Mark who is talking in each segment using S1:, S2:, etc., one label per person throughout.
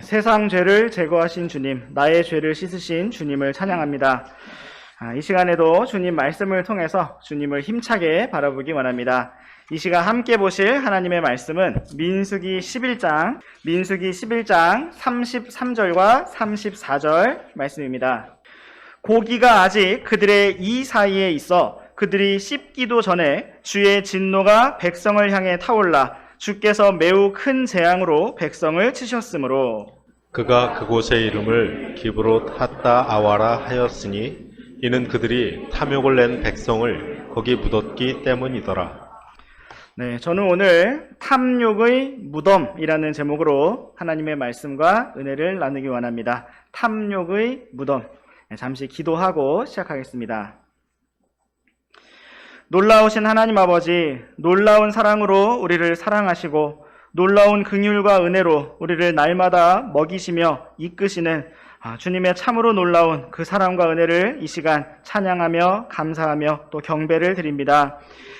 S1: 세상 죄를 제거하신 주님, 나의 죄를 씻으신 주님을 찬양합니다. 이 시간에도 주님 말씀을 통해서 주님을 힘차게 바라보기 원합니다. 이 시간 함께 보실 하나님의 말씀은 민수기 11장 33절과 34절 말씀입니다. 고기가 아직 그들의 이 사이에 있어 그들이 씹기도 전에 주의 진노가 백성을 향해 타올라 주께서 매우 큰 재앙으로 백성을 치셨으므로
S2: 그가 그곳의 이름을 기브롯 핫다 아와라 하였으니 이는 그들이 탐욕을 낸 백성을 거기 묻었기 때문이더라.
S1: 네, 저는 오늘 탐욕의 무덤이라는 제목으로 하나님의 말씀과 은혜를 나누기 원합니다. 탐욕의 무덤. 잠시 기도하고 시작하겠습니다. 놀라우신 하나님 아버지, 놀라운 사랑으로 우리를 사랑하시고 놀라운 긍휼과 은혜로 우리를 날마다 먹이시며 이끄시는 주님의 참으로 놀라운 그 사랑과 은혜를 이 시간 찬양하며 감사하며 또 경배를 드립니다.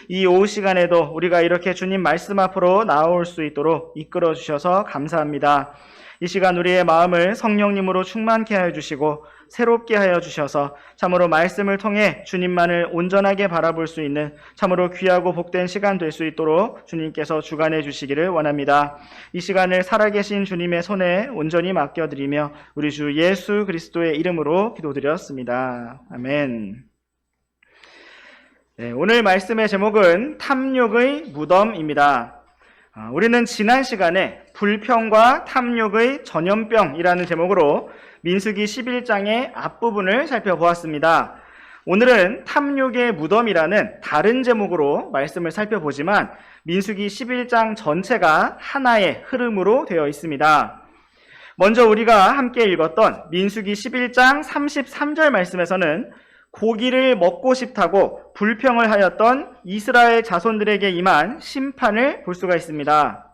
S1: 이 오후 시간에도 우리가 이렇게 주님 말씀 앞으로 나올 수 있도록 이끌어 주셔서 감사합니다. 이 시간 우리의 마음을 성령님으로 충만케 하여 주시고 새롭게 하여 주셔서 참으로 말씀을 통해 주님만을 온전하게 바라볼 수 있는 참으로 귀하고 복된 시간 될 수 있도록 주님께서 주관해 주시기를 원합니다. 이 시간을 살아계신 주님의 손에 온전히 맡겨드리며 우리 주 예수 그리스도의 이름으로 기도드렸습니다. 아멘. 네, 오늘 말씀의 제목은 탐욕의 무덤입니다. 우리는 지난 시간에 불평과 탐욕의 전염병이라는 제목으로 민수기 11장의 앞부분을 살펴보았습니다. 오늘은 탐욕의 무덤이라는 다른 제목으로 말씀을 살펴보지만 민수기 11장 전체가 하나의 흐름으로 되어 있습니다. 먼저 우리가 함께 읽었던 민수기 11장 33절 말씀에서는 고기를 먹고 싶다고 불평을 하였던 이스라엘 자손들에게 임한 심판을 볼 수가 있습니다.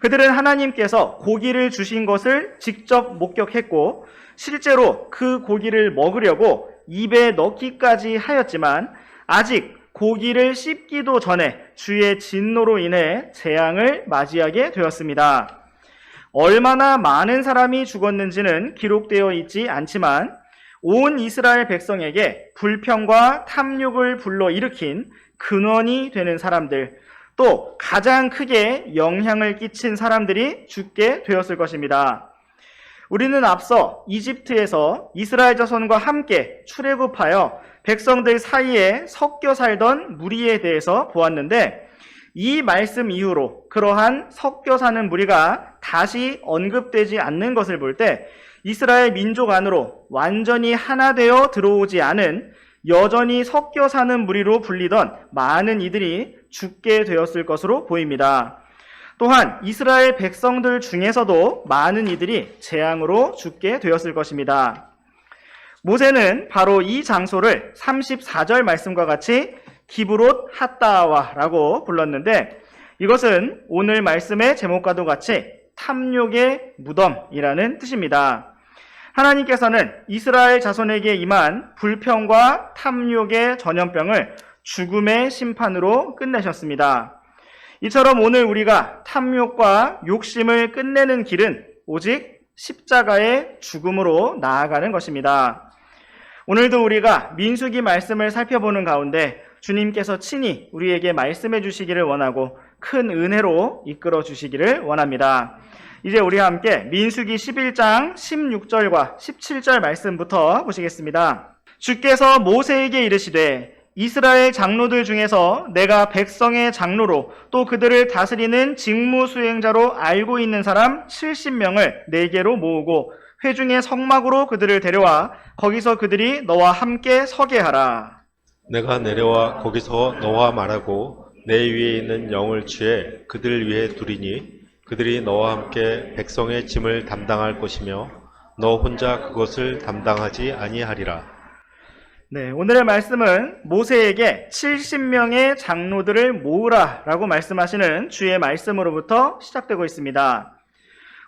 S1: 그들은 하나님께서 고기를 주신 것을 직접 목격했고 실제로 그 고기를 먹으려고 입에 넣기까지 하였지만 아직 고기를 씹기도 전에 주의 진노로 인해 재앙을 맞이하게 되었습니다. 얼마나 많은 사람이 죽었는지는 기록되어 있지 않지만 온 이스라엘 백성에게 불평과 탐욕을 불러일으킨 근원이 되는 사람들, 또 가장 크게 영향을 끼친 사람들이 죽게 되었을 것입니다. 우리는 앞서 이집트에서 이스라엘 자손과 함께 출애굽하여 백성들 사이에 섞여 살던 무리에 대해서 보았는데 이 말씀 이후로 그러한 섞여 사는 무리가 다시 언급되지 않는 것을 볼 때 이스라엘 민족 안으로 완전히 하나 되어 들어오지 않은 여전히 섞여 사는 무리로 불리던 많은 이들이 죽게 되었을 것으로 보입니다. 또한 이스라엘 백성들 중에서도 많은 이들이 재앙으로 죽게 되었을 것입니다. 모세는 바로 이 장소를 34절 말씀과 같이 기브롯 핫다와라고 불렀는데 이것은 오늘 말씀의 제목과도 같이 탐욕의 무덤이라는 뜻입니다. 하나님께서는 이스라엘 자손에게 임한 불평과 탐욕의 전염병을 죽음의 심판으로 끝내셨습니다. 이처럼 오늘 우리가 탐욕과 욕심을 끝내는 길은 오직 십자가의 죽음으로 나아가는 것입니다. 오늘도 우리가 민수기 말씀을 살펴보는 가운데 주님께서 친히 우리에게 말씀해 주시기를 원하고 큰 은혜로 이끌어 주시기를 원합니다. 이제 우리와 함께 민수기 11장 16절과 17절 말씀부터 보시겠습니다. 주께서 모세에게 이르시되 이스라엘 장로들 중에서 내가 백성의 장로로 또 그들을 다스리는 직무 수행자로 알고 있는 사람 70명을 네게로 모으고 회중의 성막으로 그들을 데려와 거기서 그들이 너와 함께 서게 하라.
S2: 내가 내려와 거기서 너와 말하고 내 위에 있는 영을 취해 그들 위에 두리니 그들이 너와 함께 백성의 짐을 담당할 것이며 너 혼자 그것을 담당하지 아니하리라.
S1: 네, 오늘의 말씀은 모세에게 70명의 장로들을 모으라 라고 말씀하시는 주의 말씀으로부터 시작되고 있습니다.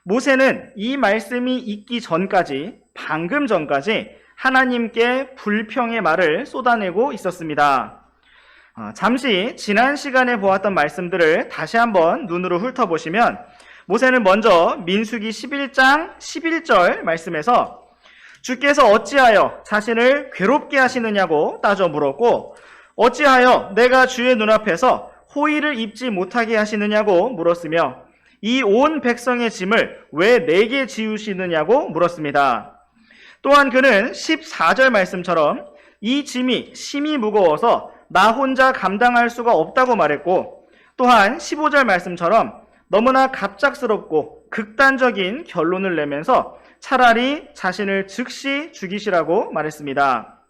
S1: 모세는 이 말씀이 있기 전까지, 방금 전까지 하나님께 불평의 말을 쏟아내고 있었습니다. 잠시 지난 시간에 보았던 말씀들을 다시 한번 눈으로 훑어보시면 모세는 먼저 민수기 11장 11절 말씀에서 주께서 어찌하여 자신을 괴롭게 하시느냐고 따져 물었고, 어찌하여 내가 주의 눈앞에서 호의를 입지 못하게 하시느냐고 물었으며, 이 온 백성의 짐을 왜 내게 지우시느냐고 물었습니다. 또한 그는 14절 말씀처럼 이 짐이 심히 무거워서 나 혼자 감당할 수가 없다고 말했고, 또한 15절 말씀처럼 너무나 갑작스럽고 극단적인 결론을 내면서 차라리 자신을 즉시 죽이시라고 말했습니다.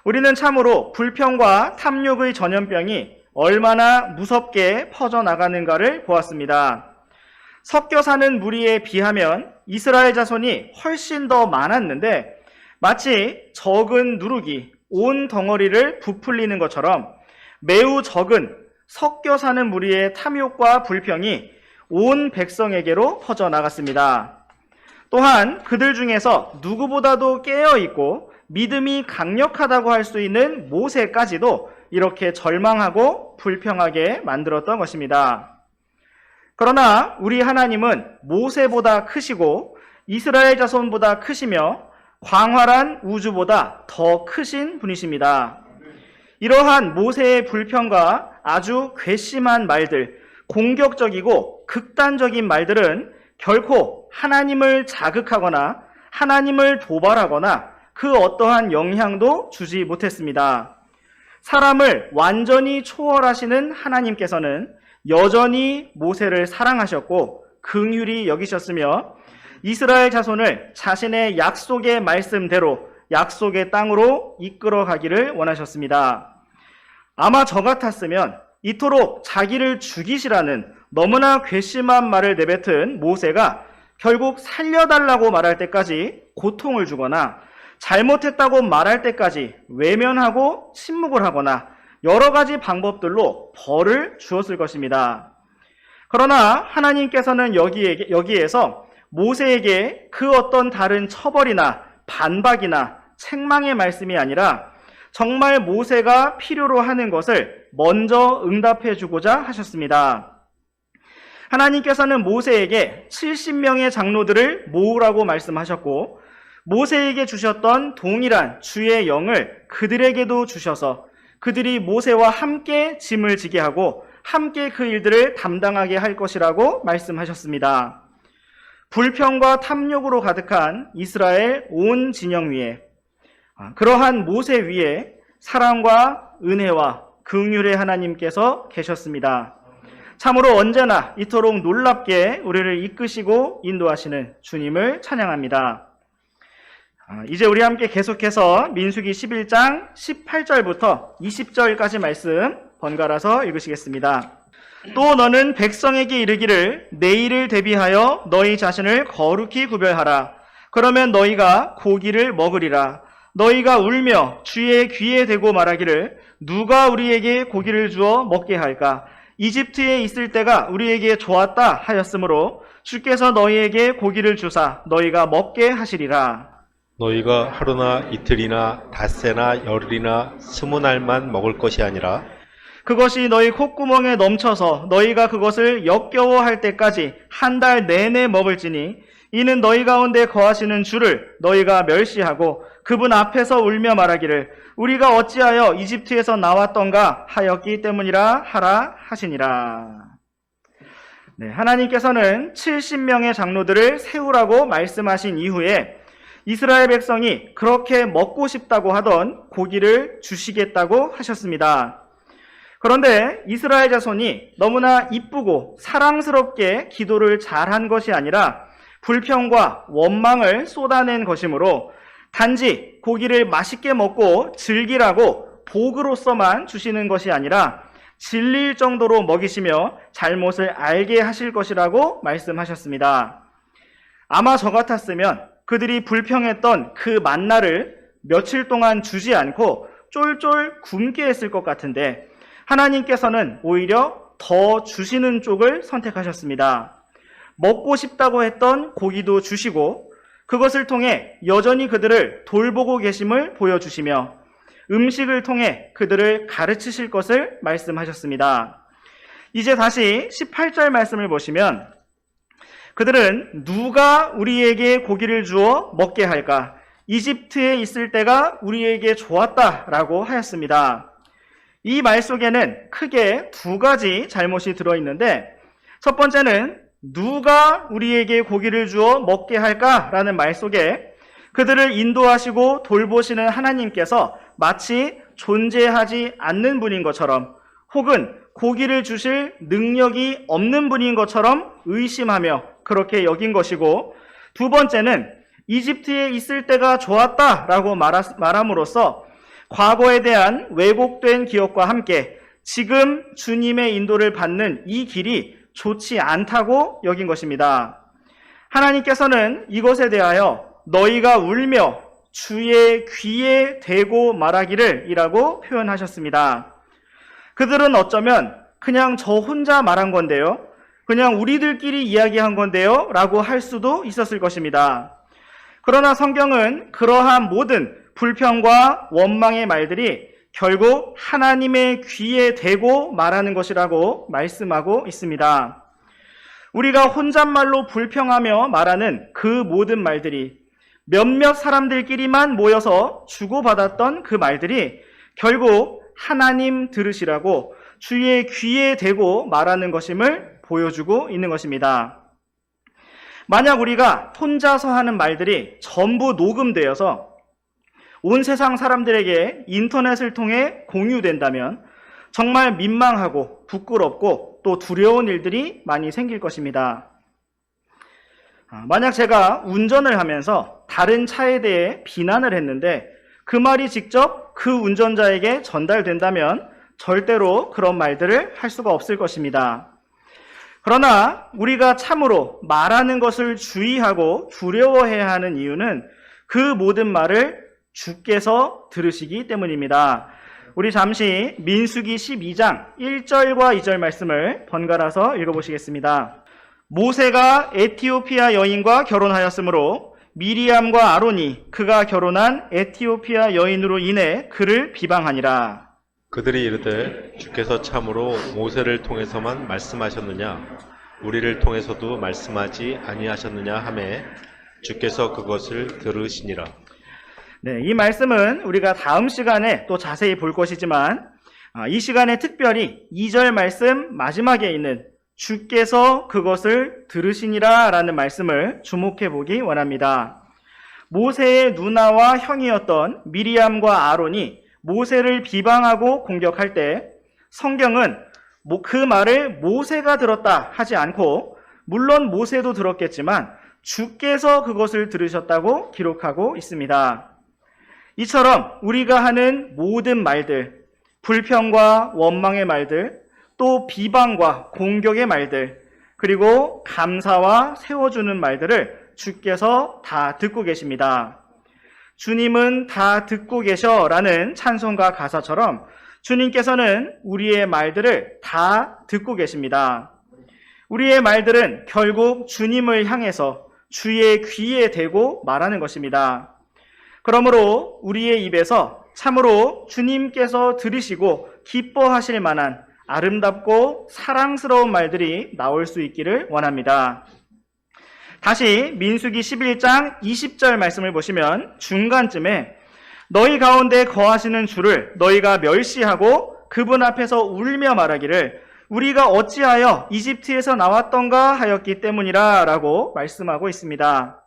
S1: 우리는 참으로 불평과 탐욕의 전염병이 얼마나 무섭게 퍼져나가는가를 보았습니다. 섞여 사는 무리에 비하면 이스라엘 자손이 훨씬 더 많았는데, 마치 적은 누룩이 온 덩어리를 부풀리는 것처럼 매우 적은 섞여 사는 무리의 탐욕과 불평이 온 백성에게로 퍼져나갔습니다. 또한 그들 중에서 누구보다도 깨어있고 믿음이 강력하다고 할 수 있는 모세까지도 이렇게 절망하고 불평하게 만들었던 것입니다. 그러나 우리 하나님은 모세보다 크시고 이스라엘 자손보다 크시며 광활한 우주보다 더 크신 분이십니다. 이러한 모세의 불평과 아주 괘씸한 말들, 공격적이고 극단적인 말들은 결코 하나님을 자극하거나 하나님을 도발하거나 그 어떠한 영향도 주지 못했습니다. 사람을 완전히 초월하시는 하나님께서는 여전히 모세를 사랑하셨고 긍휼히 여기셨으며 이스라엘 자손을 자신의 약속의 말씀대로 약속의 땅으로 이끌어 가기를 원하셨습니다. 아마 저 같았으면 이토록 자기를 죽이시라는 너무나 괘씸한 말을 내뱉은 모세가 결국 살려달라고 말할 때까지 고통을 주거나 잘못했다고 말할 때까지 외면하고 침묵을 하거나 여러 가지 방법들로 벌을 주었을 것입니다. 그러나 하나님께서는 여기에서 모세에게 그 어떤 다른 처벌이나 반박이나 책망의 말씀이 아니라 정말 모세가 필요로 하는 것을 먼저 응답해 주고자 하셨습니다. 하나님께서는 모세에게 70명의 장로들을 모으라고 말씀하셨고, 모세에게 주셨던 동일한 주의 영을 그들에게도 주셔서 그들이 모세와 함께 짐을 지게 하고 함께 그 일들을 담당하게 할 것이라고 말씀하셨습니다. 불평과 탐욕으로 가득한 이스라엘 온 진영 위에, 그러한 모세 위에 사랑과 은혜와 긍휼의 하나님께서 계셨습니다. 참으로 언제나 이토록 놀랍게 우리를 이끄시고 인도하시는 주님을 찬양합니다. 이제 우리 함께 계속해서 민수기 11장 18절부터 20절까지 말씀 번갈아서 읽으시겠습니다. 또 너는 백성에게 이르기를 내일을 대비하여 너희 자신을 거룩히 구별하라. 그러면 너희가 고기를 먹으리라. 너희가 울며 주의 귀에 대고 말하기를 누가 우리에게 고기를 주어 먹게 할까? 이집트에 있을 때가 우리에게 좋았다 하였으므로 주께서 너희에게 고기를 주사 너희가 먹게 하시리라.
S2: 너희가 하루나 이틀이나 닷새나 열흘이나 20날만 먹을 것이 아니라
S1: 그것이 너희 콧구멍에 넘쳐서 너희가 그것을 역겨워할 때까지 한 달 내내 먹을지니 이는 너희 가운데 거하시는 주를 너희가 멸시하고 그분 앞에서 울며 말하기를 우리가 어찌하여 이집트에서 나왔던가 하였기 때문이라 하라 하시니라. 하나님께서는 70명의 장로들을 세우라고 말씀하신 이후에 이스라엘 백성이 그렇게 먹고 싶다고 하던 고기를 주시겠다고 하셨습니다. 그런데 이스라엘 자손이 너무나 이쁘고 사랑스럽게 기도를 잘한 것이 아니라 불평과 원망을 쏟아낸 것이므로 단지 고기를 맛있게 먹고 즐기라고 복으로서만 주시는 것이 아니라 질릴 정도로 먹이시며 잘못을 알게 하실 것이라고 말씀하셨습니다. 아마 저 같았으면 그들이 불평했던 그 만나를 며칠 동안 주지 않고 쫄쫄 굶게 했을 것 같은데 하나님께서는 오히려 더 주시는 쪽을 선택하셨습니다. 먹고 싶다고 했던 고기도 주시고 그것을 통해 여전히 그들을 돌보고 계심을 보여주시며 음식을 통해 그들을 가르치실 것을 말씀하셨습니다. 이제 다시 18절 말씀을 보시면 그들은 누가 우리에게 고기를 주어 먹게 할까? 이집트에 있을 때가 우리에게 좋았다라고 하였습니다. 이 말 속에는 크게 두 가지 잘못이 들어있는데, 첫 번째는 누가 우리에게 고기를 주어 먹게 할까라는 말 속에 그들을 인도하시고 돌보시는 하나님께서 마치 존재하지 않는 분인 것처럼, 혹은 고기를 주실 능력이 없는 분인 것처럼 의심하며 그렇게 여긴 것이고, 두 번째는 이집트에 있을 때가 좋았다라고 말함으로써 과거에 대한 왜곡된 기억과 함께 지금 주님의 인도를 받는 이 길이 좋지 않다고 여긴 것입니다. 하나님께서는 이것에 대하여 너희가 울며 주의 귀에 대고 말하기를 이라고 표현하셨습니다. 그들은 어쩌면 그냥 저 혼자 말한 건데요, 그냥 우리들끼리 이야기한 건데요 라고 할 수도 있었을 것입니다. 그러나 성경은 그러한 모든 불평과 원망의 말들이 결국 하나님의 귀에 대고 말하는 것이라고 말씀하고 있습니다. 우리가 혼잣말로 불평하며 말하는 그 모든 말들이, 몇몇 사람들끼리만 모여서 주고받았던 그 말들이 결국 하나님 들으시라고 주의 귀에 대고 말하는 것임을 보여주고 있는 것입니다. 만약 우리가 혼자서 하는 말들이 전부 녹음되어서 온 세상 사람들에게 인터넷을 통해 공유된다면 정말 민망하고 부끄럽고 또 두려운 일들이 많이 생길 것입니다. 만약 제가 운전을 하면서 다른 차에 대해 비난을 했는데 그 말이 직접 그 운전자에게 전달된다면 절대로 그런 말들을 할 수가 없을 것입니다. 그러나 우리가 참으로 말하는 것을 주의하고 두려워해야 하는 이유는 그 모든 말을 주께서 들으시기 때문입니다. 우리 잠시 민수기 12장 1절과 2절 말씀을 번갈아서 읽어보시겠습니다. 모세가 에티오피아 여인과 결혼하였으므로 미리암과 아론이 그가 결혼한 에티오피아 여인으로 인해 그를 비방하니라.
S2: 그들이 이르되 주께서 참으로 모세를 통해서만 말씀하셨느냐 우리를 통해서도 말씀하지 아니하셨느냐 하매 주께서 그것을 들으시니라.
S1: 네, 이 말씀은 우리가 다음 시간에 또 자세히 볼 것이지만 이 시간에 특별히 2절 말씀 마지막에 있는 주께서 그것을 들으시니라 라는 말씀을 주목해 보기 원합니다. 모세의 누나와 형이었던 미리암과 아론이 모세를 비방하고 공격할 때 성경은 그 말을 모세가 들었다 하지 않고, 물론 모세도 들었겠지만 주께서 그것을 들으셨다고 기록하고 있습니다. 이처럼 우리가 하는 모든 말들, 불평과 원망의 말들, 또 비방과 공격의 말들, 그리고 감사와 세워주는 말들을 주께서 다 듣고 계십니다. 주님은 다 듣고 계셔 라는 찬송가 가사처럼 주님께서는 우리의 말들을 다 듣고 계십니다. 우리의 말들은 결국 주님을 향해서 주의 귀에 대고 말하는 것입니다. 그러므로 우리의 입에서 참으로 주님께서 들으시고 기뻐하실 만한 아름답고 사랑스러운 말들이 나올 수 있기를 원합니다. 다시 민수기 11장 20절 말씀을 보시면 중간쯤에 너희 가운데 거하시는 주를 너희가 멸시하고 그분 앞에서 울며 말하기를 우리가 어찌하여 이집트에서 나왔던가 하였기 때문이라 라고 말씀하고 있습니다.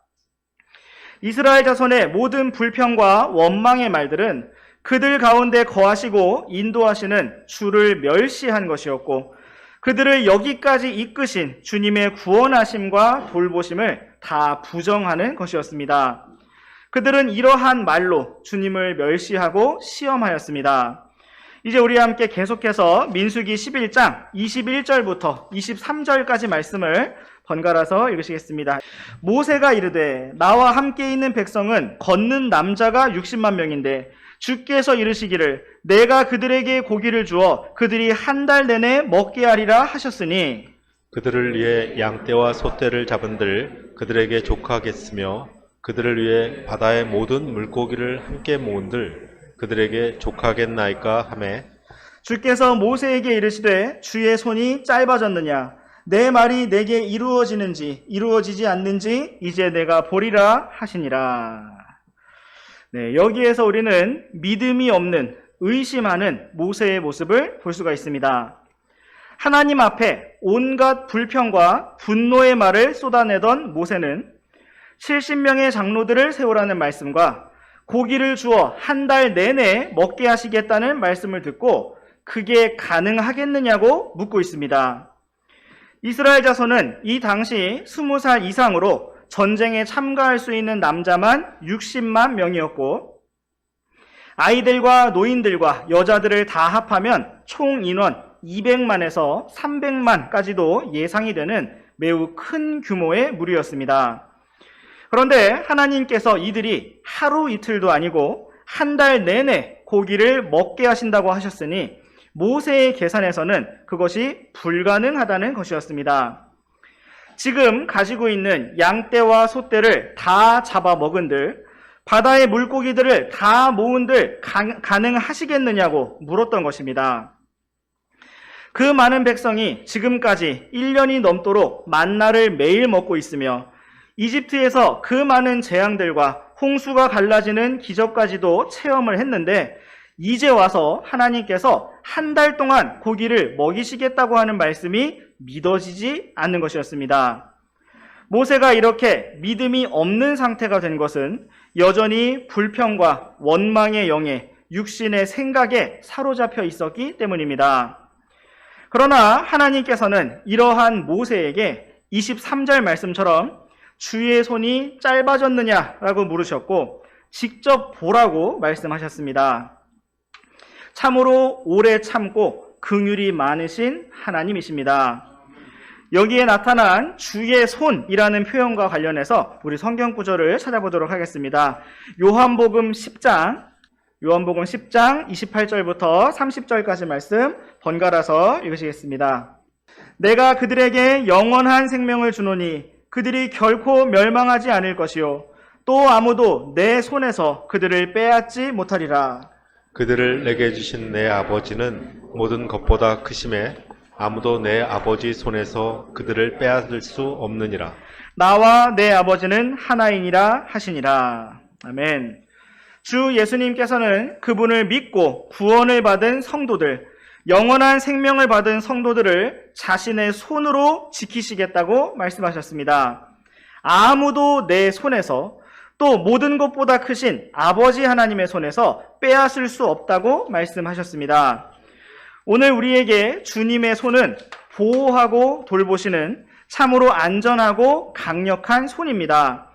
S1: 이스라엘 자손의 모든 불평과 원망의 말들은 그들 가운데 거하시고 인도하시는 주를 멸시한 것이었고, 그들을 여기까지 이끄신 주님의 구원하심과 돌보심을 다 부정하는 것이었습니다. 그들은 이러한 말로 주님을 멸시하고 시험하였습니다. 이제 우리와 함께 계속해서 민수기 11장 21절부터 23절까지 말씀을 번갈아서 읽으시겠습니다. 모세가 이르되 나와 함께 있는 백성은 걷는 남자가 60만 명인데 주께서 이르시기를 내가 그들에게 고기를 주어 그들이 한 달 내내 먹게 하리라 하셨으니
S2: 그들을 위해 양떼와 소떼를 잡은들 그들에게 족하겠으며 그들을 위해 바다의 모든 물고기를 함께 모은들 그들에게 족하겠나이까 하매
S1: 주께서 모세에게 이르시되 주의 손이 짧아졌느냐 내 말이 내게 이루어지는지 이루어지지 않는지 이제 내가 보리라 하시니라. 네, 여기에서 우리는 믿음이 없는 의심하는 모세의 모습을 볼 수가 있습니다. 하나님 앞에 온갖 불평과 분노의 말을 쏟아내던 모세는 70명의 장로들을 세우라는 말씀과 고기를 주어 한 달 내내 먹게 하시겠다는 말씀을 듣고 그게 가능하겠느냐고 묻고 있습니다. 이스라엘 자손은 이 당시 20살 이상으로 전쟁에 참가할 수 있는 남자만 60만 명이었고 아이들과 노인들과 여자들을 다 합하면 총 인원 200만에서 300만까지도 예상이 되는 매우 큰 규모의 무리였습니다. 그런데 하나님께서 이들이 하루 이틀도 아니고 한 달 내내 고기를 먹게 하신다고 하셨으니 모세의 계산에서는 그것이 불가능하다는 것이었습니다. 지금 가지고 있는 양떼와 소떼를 다 잡아먹은들, 바다의 물고기들을 다 모은들 가능하시겠느냐고 물었던 것입니다. 그 많은 백성이 지금까지 1년이 넘도록 만나를 매일 먹고 있으며 이집트에서 그 많은 재앙들과 홍수가 갈라지는 기적까지도 체험을 했는데 이제 와서 하나님께서 한 달 동안 고기를 먹이시겠다고 하는 말씀이 믿어지지 않는 것이었습니다. 모세가 이렇게 믿음이 없는 상태가 된 것은 여전히 불평과 원망의 영에 육신의 생각에 사로잡혀 있었기 때문입니다. 그러나 하나님께서는 이러한 모세에게 23절 말씀처럼 주의 손이 짧아졌느냐라고 물으셨고 직접 보라고 말씀하셨습니다. 참으로 오래 참고 긍휼이 많으신 하나님이십니다. 여기에 나타난 주의 손이라는 표현과 관련해서 우리 성경 구절을 찾아보도록 하겠습니다. 요한복음 10장 28절부터 30절까지 말씀 번갈아서 읽으시겠습니다. 내가 그들에게 영원한 생명을 주노니 그들이 결코 멸망하지 않을 것이요 또 아무도 내 손에서 그들을 빼앗지 못하리라.
S2: 그들을 내게 주신 내 아버지는 모든 것보다 크심에 아무도 내 아버지 손에서 그들을 빼앗을 수 없느니라.
S1: 나와 내 아버지는 하나이니라 하시니라. 아멘. 주 예수님께서는 그분을 믿고 구원을 받은 성도들, 영원한 생명을 받은 성도들을 자신의 손으로 지키시겠다고 말씀하셨습니다. 아무도 내 손에서 또 모든 것보다 크신 아버지 하나님의 손에서 빼앗을 수 없다고 말씀하셨습니다. 오늘 우리에게 주님의 손은 보호하고 돌보시는 참으로 안전하고 강력한 손입니다.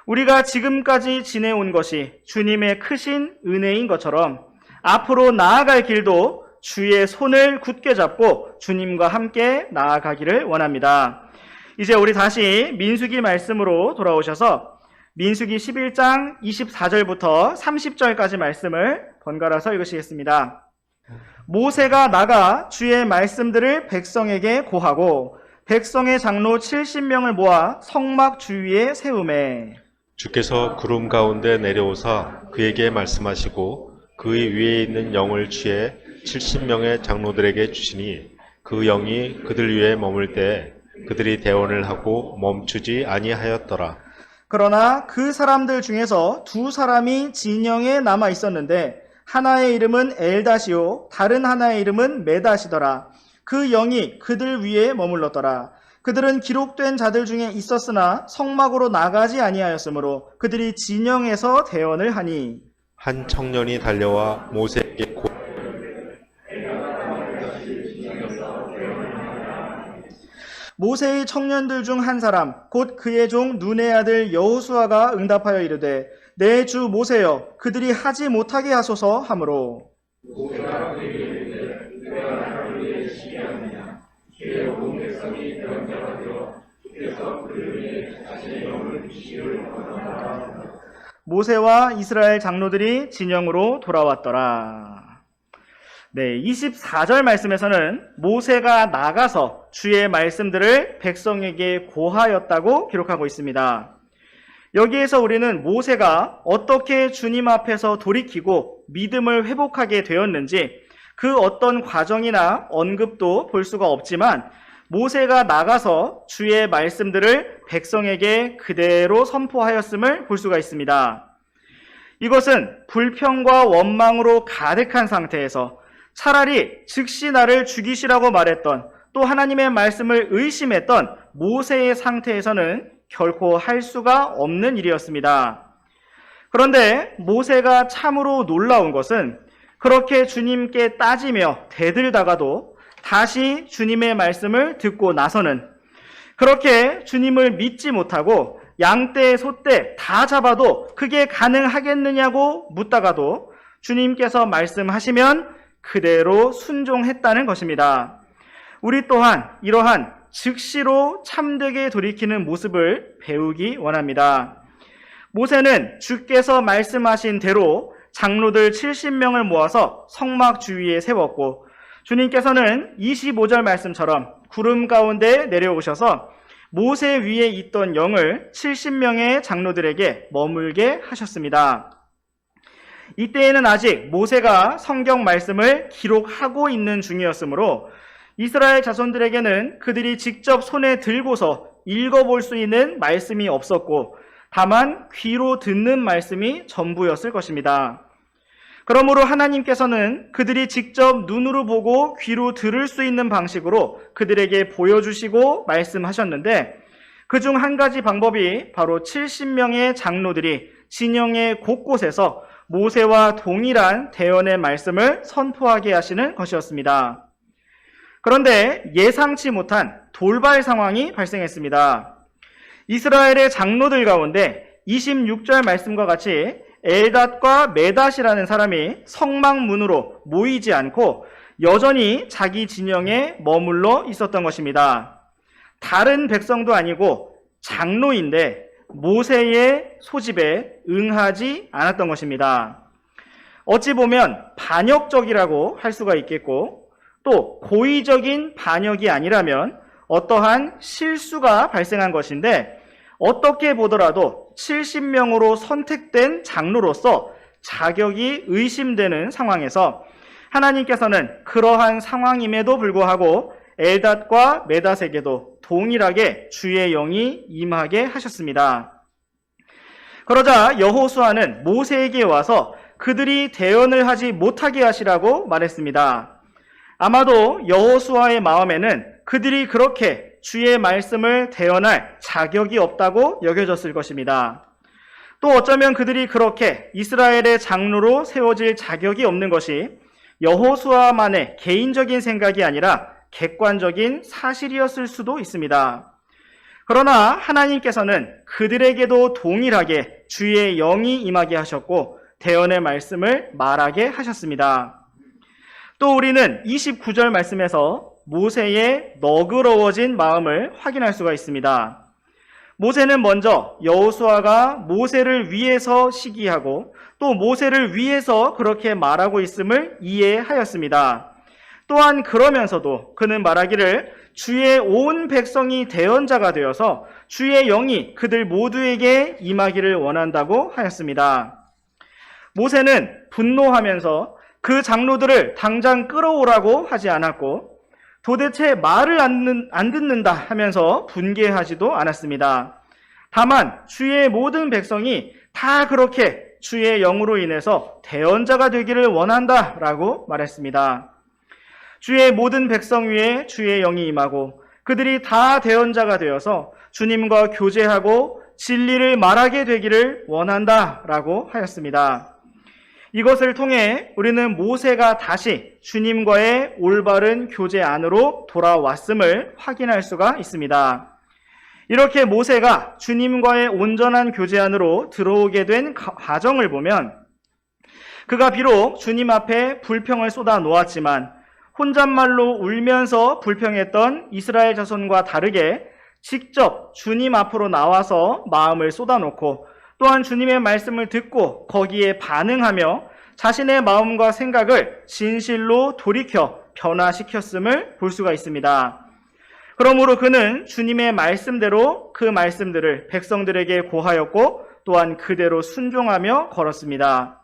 S1: 우리가 지금까지 지내온 것이 주님의 크신 은혜인 것처럼 앞으로 나아갈 길도 주의 손을 굳게 잡고 주님과 함께 나아가기를 원합니다. 이제 우리 다시 민수기 말씀으로 돌아오셔서 민수기 11장 24절부터 30절까지 말씀을 번갈아서 읽으시겠습니다. 모세가 나가 주의 말씀들을 백성에게 고하고 백성의 장로 70명을 모아 성막 주위에 세우매
S2: 주께서 구름 가운데 내려오사 그에게 말씀하시고 그의 위에 있는 영을 취해 70명의 장로들에게 주시니 그 영이 그들 위에 머물 때 그들이 대언을 하고 멈추지 아니하였더라.
S1: 그러나 그 사람들 중에서 두 사람이 진영에 남아 있었는데 하나의 이름은 엘다시요 다른 하나의 이름은 메다시더라. 그 영이 그들 위에 머물렀더라. 그들은 기록된 자들 중에 있었으나 성막으로 나가지 아니하였으므로 그들이 진영에서 대언을 하니
S2: 한 청년이 달려와 모세에게
S1: 모세의 청년들 중 한 사람 곧 그의 종 눈의 아들 여호수아가 응답하여 이르되 내 주 모세여 그들이 하지 못하게 하소서 하므로 모세와 이스라엘 장로들이 진영으로 돌아왔더라. 네, 24절 말씀에서는 모세가 나가서 주의 말씀들을 백성에게 고하였다고 기록하고 있습니다. 여기에서 우리는 모세가 어떻게 주님 앞에서 돌이키고 믿음을 회복하게 되었는지 그 어떤 과정이나 언급도 볼 수가 없지만 모세가 나가서 주의 말씀들을 백성에게 그대로 선포하였음을 볼 수가 있습니다. 이것은 불평과 원망으로 가득한 상태에서 차라리 즉시 나를 죽이시라고 말했던, 또 하나님의 말씀을 의심했던 모세의 상태에서는 결코 할 수가 없는 일이었습니다. 그런데 모세가 참으로 놀라운 것은 그렇게 주님께 따지며 대들다가도 다시 주님의 말씀을 듣고 나서는, 그렇게 주님을 믿지 못하고 양떼, 소떼 다 잡아도 그게 가능하겠느냐고 묻다가도 주님께서 말씀하시면 그대로 순종했다는 것입니다. 우리 또한 이러한 즉시로 참되게 돌이키는 모습을 배우기 원합니다. 모세는 주께서 말씀하신 대로 장로들 70명을 모아서 성막 주위에 세웠고, 주님께서는 25절 말씀처럼 구름 가운데 내려오셔서 모세 위에 있던 영을 70명의 장로들에게 머물게 하셨습니다. 이때에는 아직 모세가 성경 말씀을 기록하고 있는 중이었으므로 이스라엘 자손들에게는 그들이 직접 손에 들고서 읽어볼 수 있는 말씀이 없었고, 다만 귀로 듣는 말씀이 전부였을 것입니다. 그러므로 하나님께서는 그들이 직접 눈으로 보고 귀로 들을 수 있는 방식으로 그들에게 보여주시고 말씀하셨는데, 그중 한 가지 방법이 바로 70명의 장로들이 진영의 곳곳에서 모세와 동일한 대언의 말씀을 선포하게 하시는 것이었습니다. 그런데 예상치 못한 돌발 상황이 발생했습니다. 이스라엘의 장로들 가운데 26절 말씀과 같이 엘닷과 메닷이라는 사람이 성막 문으로 모이지 않고 여전히 자기 진영에 머물러 있었던 것입니다. 다른 백성도 아니고 장로인데 모세의 소집에 응하지 않았던 것입니다. 어찌 보면 반역적이라고 할 수가 있겠고, 또 고의적인 반역이 아니라면 어떠한 실수가 발생한 것인데, 어떻게 보더라도 70명으로 선택된 장로로서 자격이 의심되는 상황에서 하나님께서는 그러한 상황임에도 불구하고 엘닷과 메닷에게도 동일하게 주의 영이 임하게 하셨습니다. 그러자 여호수아는 모세에게 와서 그들이 대언을 하지 못하게 하시라고 말했습니다. 아마도 여호수아의 마음에는 그들이 그렇게 주의 말씀을 대언할 자격이 없다고 여겨졌을 것입니다. 또 어쩌면 그들이 그렇게 이스라엘의 장로로 세워질 자격이 없는 것이 여호수아만의 개인적인 생각이 아니라 객관적인 사실이었을 수도 있습니다. 그러나 하나님께서는 그들에게도 동일하게 주의 영이 임하게 하셨고 대언의 말씀을 말하게 하셨습니다. 또 우리는 29절 말씀에서 모세의 너그러워진 마음을 확인할 수가 있습니다. 모세는 먼저 여호수아가 모세를 위해서 시기하고 또 모세를 위해서 그렇게 말하고 있음을 이해하였습니다. 또한 그러면서도 그는 말하기를 주의 온 백성이 대언자가 되어서 주의 영이 그들 모두에게 임하기를 원한다고 하였습니다. 모세는 분노하면서 그 장로들을 당장 끌어오라고 하지 않았고 도대체 말을 안 듣는다 하면서 분개하지도 않았습니다. 다만 주의 모든 백성이 다 그렇게 주의 영으로 인해서 대언자가 되기를 원한다라고 말했습니다. 주의 모든 백성 위에 주의 영이 임하고 그들이 다 대언자가 되어서 주님과 교제하고 진리를 말하게 되기를 원한다라고 하였습니다. 이것을 통해 우리는 모세가 다시 주님과의 올바른 교제 안으로 돌아왔음을 확인할 수가 있습니다. 이렇게 모세가 주님과의 온전한 교제 안으로 들어오게 된 과정을 보면 그가 비록 주님 앞에 불평을 쏟아 놓았지만 혼잣말로 울면서 불평했던 이스라엘 자손과 다르게 직접 주님 앞으로 나와서 마음을 쏟아놓고 또한 주님의 말씀을 듣고 거기에 반응하며 자신의 마음과 생각을 진실로 돌이켜 변화시켰음을 볼 수가 있습니다. 그러므로 그는 주님의 말씀대로 그 말씀들을 백성들에게 고하였고 또한 그대로 순종하며 걸었습니다.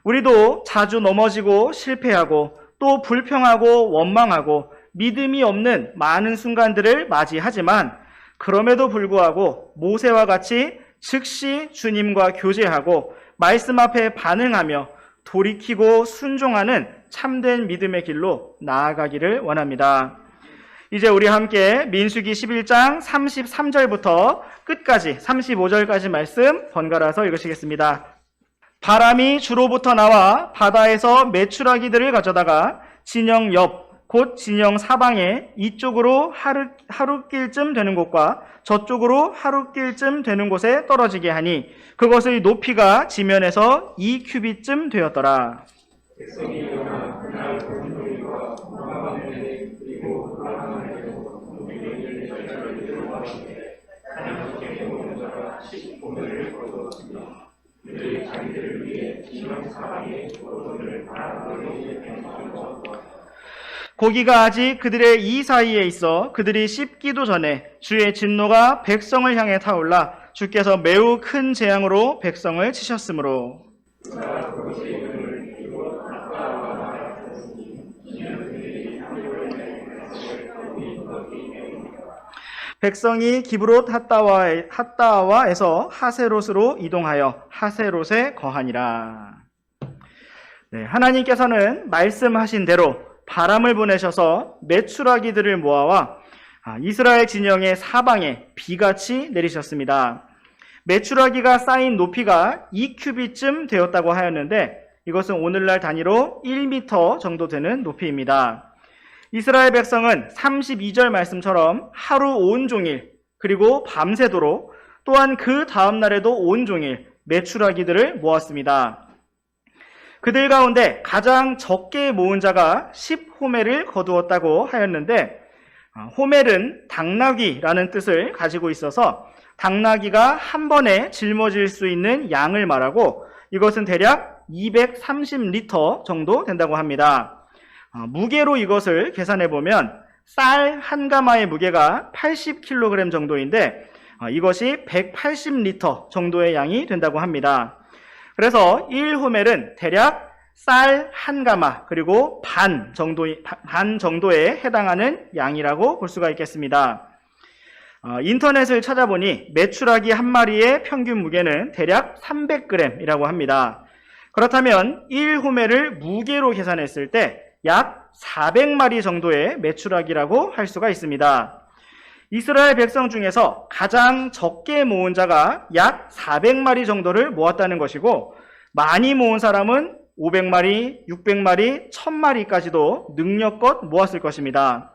S1: 우리도 자주 넘어지고 실패하고 또 불평하고 원망하고 믿음이 없는 많은 순간들을 맞이하지만 그럼에도 불구하고 모세와 같이 즉시 주님과 교제하고 말씀 앞에 반응하며 돌이키고 순종하는 참된 믿음의 길로 나아가기를 원합니다. 이제 우리 함께 민수기 11장 33절부터 끝까지 35절까지 말씀 번갈아서 읽으시겠습니다. 바람이 주로부터 나와 바다에서 메추라기들을 가져다가 진영 옆 곧 진영 사방에 이쪽으로 하룻길쯤 되는 곳과 저쪽으로 하룻길쯤 되는 곳에 떨어지게 하니 그것의 높이가 지면에서 2규빗쯤 되었더라. 고기가 아직 그들의 이 사이에 있어 그들이 씹기도 전에 주의 진노가 백성을 향해 타올라 주께서 매우 큰 재앙으로 백성을 치셨으므로. 백성이 기브롯 핫다와에서 하세롯으로 이동하여 하세롯에 거하니라. 네, 하나님께서는 말씀하신 대로 바람을 보내셔서 메추라기들을 모아와 이스라엘 진영의 사방에 비같이 내리셨습니다. 메추라기가 쌓인 높이가 2규빗쯤 되었다고 하였는데 이것은 오늘날 단위로 1m 정도 되는 높이입니다. 이스라엘 백성은 32절 말씀처럼 하루 온종일 그리고 밤새도록 또한 그 다음 날에도 온종일 메추라기들을 모았습니다. 그들 가운데 가장 적게 모은 자가 10호멜을 거두었다고 하였는데 호멜은 당나귀라는 뜻을 가지고 있어서 당나귀가 한 번에 짊어질 수 있는 양을 말하고 이것은 대략 230리터 정도 된다고 합니다. 무게로 이것을 계산해 보면 쌀 한 가마의 무게가 80kg 정도인데 이것이 180리터 정도의 양이 된다고 합니다. 그래서 1호멜은 대략 쌀 한 가마 그리고 반 정도에 해당하는 양이라고 볼 수가 있겠습니다. 인터넷을 찾아보니 메추라기 한 마리의 평균 무게는 대략 300g이라고 합니다. 그렇다면 1호멜을 무게로 계산했을 때 약 400마리 정도의 메추라기라고 할 수가 있습니다. 이스라엘 백성 중에서 가장 적게 모은 자가 약 400마리 정도를 모았다는 것이고 많이 모은 사람은 500마리, 600마리, 1000마리까지도 능력껏 모았을 것입니다.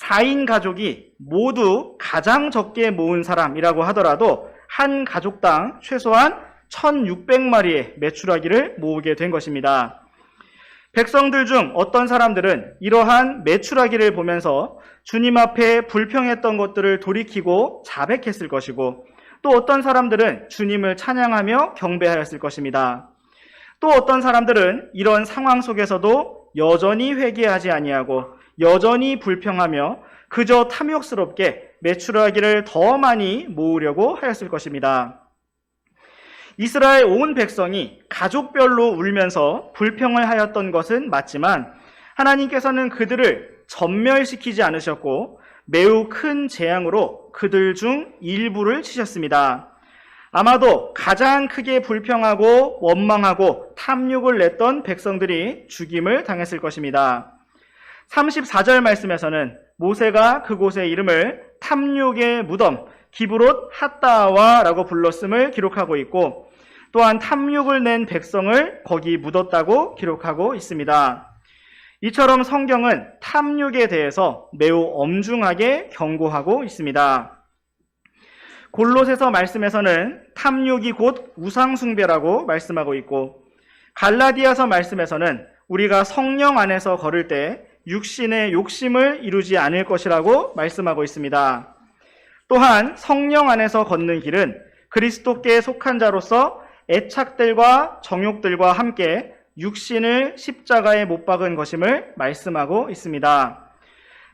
S1: 4인 가족이 모두 가장 적게 모은 사람이라고 하더라도 한 가족당 최소한 1600마리의 메추라기를 모으게 된 것입니다. 백성들 중 어떤 사람들은 이러한 메추라기를 보면서 주님 앞에 불평했던 것들을 돌이키고 자백했을 것이고 또 어떤 사람들은 주님을 찬양하며 경배하였을 것입니다. 또 어떤 사람들은 이런 상황 속에서도 여전히 회개하지 아니하고 여전히 불평하며 그저 탐욕스럽게 메추라기를 더 많이 모으려고 하였을 것입니다. 이스라엘 온 백성이 가족별로 울면서 불평을 하였던 것은 맞지만 하나님께서는 그들을 전멸시키지 않으셨고 매우 큰 재앙으로 그들 중 일부를 치셨습니다. 아마도 가장 크게 불평하고 원망하고 탐욕을 냈던 백성들이 죽임을 당했을 것입니다. 34절 말씀에서는 모세가 그곳의 이름을 탐욕의 무덤 기브롯 핫다와라고 불렀음을 기록하고 있고 또한 탐욕을 낸 백성을 거기 묻었다고 기록하고 있습니다. 이처럼 성경은 탐욕에 대해서 매우 엄중하게 경고하고 있습니다. 골로새서 말씀에서는 탐욕이 곧 우상숭배라고 말씀하고 있고 갈라디아서 말씀에서는 우리가 성령 안에서 걸을 때 육신의 욕심을 이루지 않을 것이라고 말씀하고 있습니다. 또한 성령 안에서 걷는 길은 그리스도께 속한 자로서 애착들과 정욕들과 함께 육신을 십자가에 못 박은 것임을 말씀하고 있습니다.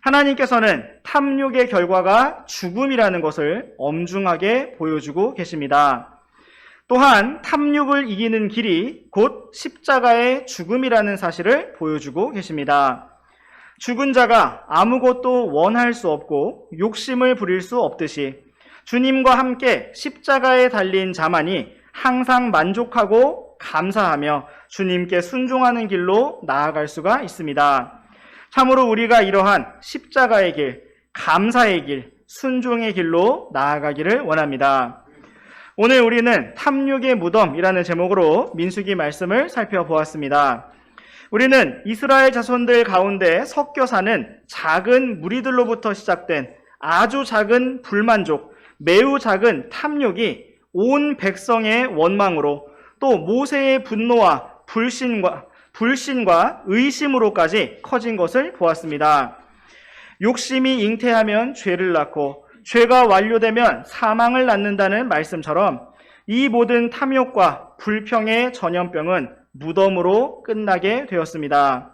S1: 하나님께서는 탐욕의 결과가 죽음이라는 것을 엄중하게 보여주고 계십니다. 또한 탐욕을 이기는 길이 곧 십자가의 죽음이라는 사실을 보여주고 계십니다. 죽은 자가 아무것도 원할 수 없고 욕심을 부릴 수 없듯이 주님과 함께 십자가에 달린 자만이 항상 만족하고 감사하며 주님께 순종하는 길로 나아갈 수가 있습니다. 참으로 우리가 이러한 십자가의 길, 감사의 길, 순종의 길로 나아가기를 원합니다. 오늘 우리는 탐욕의 무덤이라는 제목으로 민수기 말씀을 살펴보았습니다. 우리는 이스라엘 자손들 가운데 섞여 사는 작은 무리들로부터 시작된 아주 작은 불만족, 매우 작은 탐욕이 온 백성의 원망으로 또 모세의 분노와 불신과 의심으로까지 커진 것을 보았습니다. 욕심이 잉태하면 죄를 낳고 죄가 완료되면 사망을 낳는다는 말씀처럼 이 모든 탐욕과 불평의 전염병은 무덤으로 끝나게 되었습니다.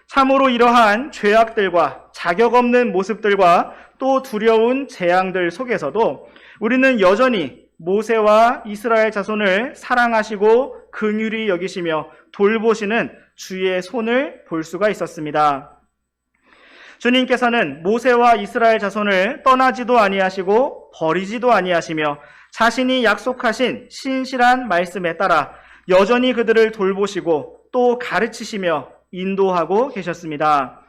S1: 참으로 이러한 죄악들과 자격 없는 모습들과 또 두려운 재앙들 속에서도 우리는 여전히 모세와 이스라엘 자손을 사랑하시고 긍휼히 여기시며 돌보시는 주의 손을 볼 수가 있었습니다. 주님께서는 모세와 이스라엘 자손을 떠나지도 아니하시고 버리지도 아니하시며 자신이 약속하신 신실한 말씀에 따라 여전히 그들을 돌보시고 또 가르치시며 인도하고 계셨습니다.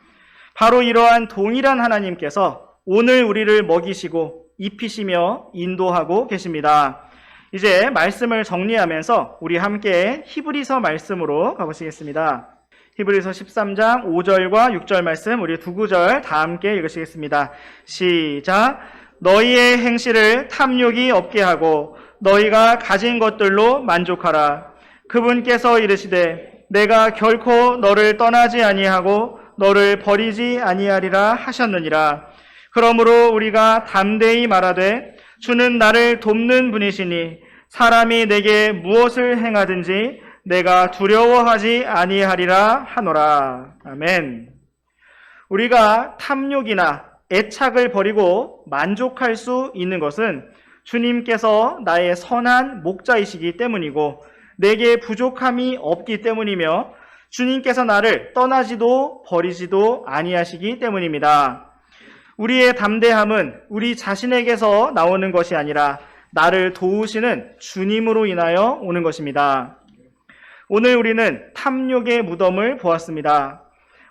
S1: 바로 이러한 동일한 하나님께서 오늘 우리를 먹이시고 입히시며 인도하고 계십니다. 이제 말씀을 정리하면서 우리 함께 히브리서 말씀으로 가보시겠습니다. 히브리서 13장 5절과 6절 말씀 우리 두 구절 다 함께 읽으시겠습니다. 시작. 너희의 행실을 탐욕이 없게 하고 너희가 가진 것들로 만족하라. 그분께서 이르시되 내가 결코 너를 떠나지 아니하고 너를 버리지 아니하리라 하셨느니라. 그러므로 우리가 담대히 말하되 주는 나를 돕는 분이시니 사람이 내게 무엇을 행하든지 내가 두려워하지 아니하리라 하노라. 아멘. 우리가 탐욕이나 애착을 버리고 만족할 수 있는 것은 주님께서 나의 선한 목자이시기 때문이고 내게 부족함이 없기 때문이며 주님께서 나를 떠나지도 버리지도 아니하시기 때문입니다. 우리의 담대함은 우리 자신에게서 나오는 것이 아니라 나를 도우시는 주님으로 인하여 오는 것입니다. 오늘 우리는 탐욕의 무덤을 보았습니다.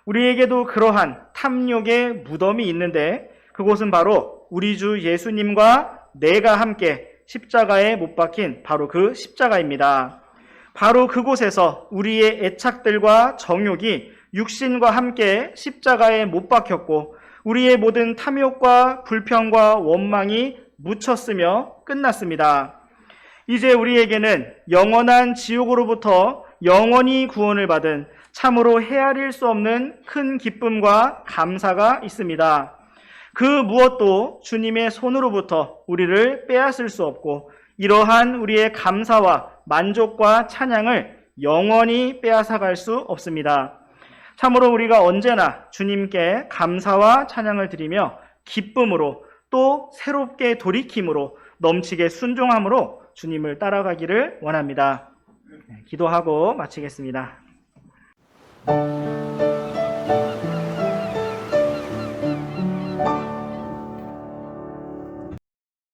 S1: 우리에게도 그러한 탐욕의 무덤이 있는데 그곳은 바로 우리 주 예수님과 내가 함께 십자가에 못 박힌 바로 그 십자가입니다. 바로 그곳에서 우리의 애착들과 정욕이 육신과 함께 십자가에 못 박혔고 우리의 모든 탐욕과 불평과 원망이 묻혔으며 끝났습니다. 이제 우리에게는 영원한 지옥으로부터 영원히 구원을 받은 참으로 헤아릴 수 없는 큰 기쁨과 감사가 있습니다. 그 무엇도 주님의 손으로부터 우리를 빼앗을 수 없고 이러한 우리의 감사와 만족과 찬양을 영원히 빼앗아갈 수 없습니다. 참으로 우리가 언제나 주님께 감사와 찬양을 드리며 기쁨으로 또 새롭게 돌이킴으로 넘치게 순종함으로 주님을 따라가기를 원합니다. 기도하고 마치겠습니다.